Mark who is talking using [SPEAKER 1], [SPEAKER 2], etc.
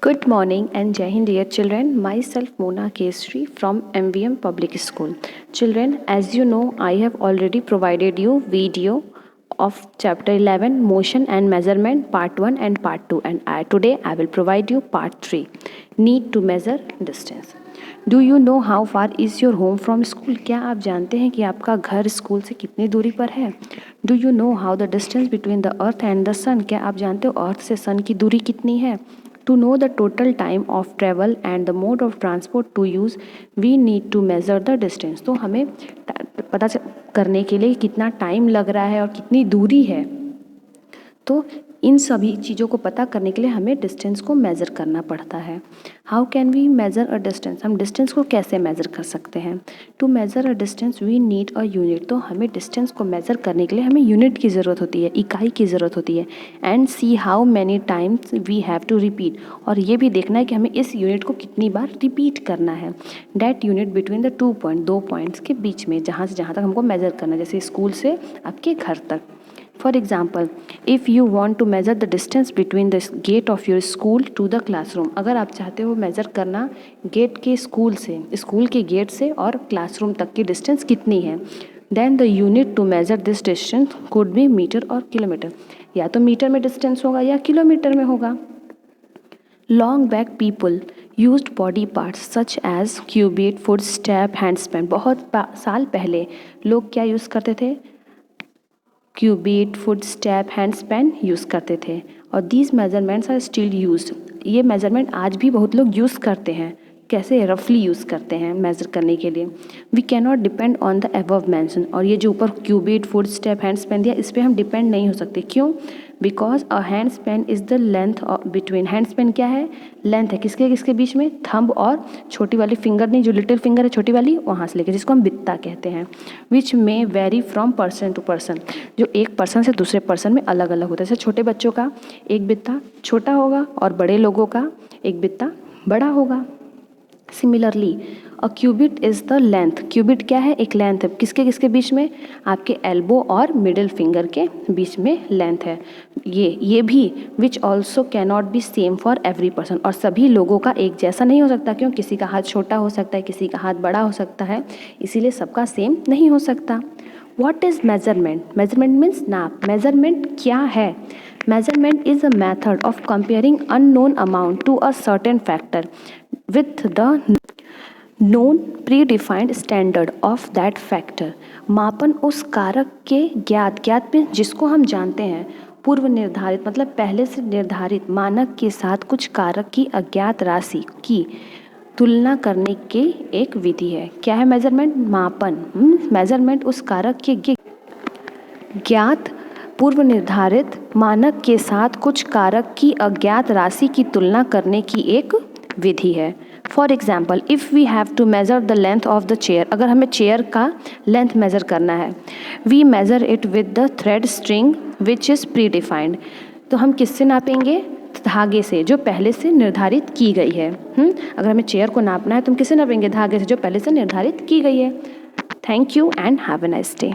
[SPEAKER 1] Good morning and Jai Hind dear children. Myself Mona Kesri from MVM Public School. Children, as you know, I have already provided you video of chapter 11 motion and measurement part 1 and part 2 and today I will provide you part 3 need to measure distance. Do you know how far is your home from school? क्या आप जानते हैं कि आपका घर school से कितनी दूरी पर है? Do you know how the distance between the earth and the sun? क्या आप जानते हो अर्थ से सन की दूरी कितनी है? To know the total time of travel and the mode of transport to use, we need to measure the distance. तो हमें पता करने के लिए कितना टाइम लग रहा है और कितनी दूरी है, तो इन सभी चीज़ों को पता करने के लिए हमें डिस्टेंस को मेज़र करना पड़ता है. How can we measure a distance? हम डिस्टेंस को कैसे मेज़र कर सकते हैं? To measure a distance we need a unit. तो हमें डिस्टेंस को मेज़र करने के लिए हमें यूनिट की ज़रूरत होती है, इकाई की ज़रूरत होती है. And see how many times we have to repeat. और ये भी देखना है कि हमें इस यूनिट को कितनी बार रिपीट करना है. That unit between the 2 point, 2 points के बीच में, जहाँ से जहाँ तक हमको मेज़र करना है, जैसे स्कूल से आपके घर तक. For example, if you want to measure the distance between the gate of your school to the classroom, अगर आप चाहते हो मेज़र करना गेट के स्कूल के गेट से और क्लासरूम तक की डिस्टेंस कितनी है, then the unit to measure this distance could be metre और किलोमीटर. या तो मीटर में डिस्टेंस होगा या किलोमीटर में होगा. Long back people used body parts such as cubit, foot, step, handspan. बहुत साल पहले लोग क्या यूज़ करते थे? Cubit, foot step, hand span use करते थे. और these measurements are still used. ये मेजरमेंट आज भी बहुत लोग यूज़ करते हैं. कैसे? रफली यूज़ करते हैं मेज़र करने के लिए. We can not depend on the above mention. और ये जो ऊपर cubit, foot step, hand span दिया, इस पर हम डिपेंड नहीं हो सकते. क्यों? Because a hand span is the length between. Hand span क्या है? लेंथ है. किसके बीच में? थंब और छोटी वाली फिंगर, नहीं, जो लिटिल फिंगर है छोटी वाली, वहाँ से लेकर, जिसको हम बित्ता कहते हैं. विच में vary from person to person. जो एक पर्सन से दूसरे पर्सन में अलग अलग होता है. जैसे छोटे बच्चों का एक बित्ता छोटा होगा और बड़े लोगों का एक बित्ता बड़ा होगा. Similarly a cubit is the length. Cubit क्या है? एक लेंथ है. किसके बीच में? आपके एल्बो और मिडिल फिंगर के बीच में लेंथ है. ये भी which also cannot be same for every person. और सभी लोगों का एक जैसा नहीं हो सकता. क्यों? किसी का हाथ छोटा हो सकता है, किसी का हाथ बड़ा हो सकता है, इसीलिए सबका सेम नहीं हो सकता. What is measurement? Measurement means नाप. Measurement क्या है? Measurement is a method of comparing unknown amount to a certain factor with the known predefined standard of that factor. मापन उस कारक के ज्ञात में जिसको हम जानते हैं, पूर्व निर्धारित मतलब पहले से निर्धारित मानक के साथ कुछ कारक की अज्ञात राशि की तुलना करने की एक विधि है. क्या है मेजरमेंट? मापन. मेजरमेंट उस कारक के ज्ञात पूर्व निर्धारित मानक के साथ कुछ कारक की अज्ञात राशि की तुलना करने की एक विधि है. For example, if we have to measure the length of the chair. अगर हमें चेयर का लेंथ मेज़र करना है, we measure it with the thread string which is predefined. तो हम किससे नापेंगे? धागे से, जो पहले से निर्धारित की गई है. अगर हमें चेयर को नापना है तो हम किससे नापेंगे? धागे से, जो पहले से निर्धारित की गई है. Thank you and have a nice day.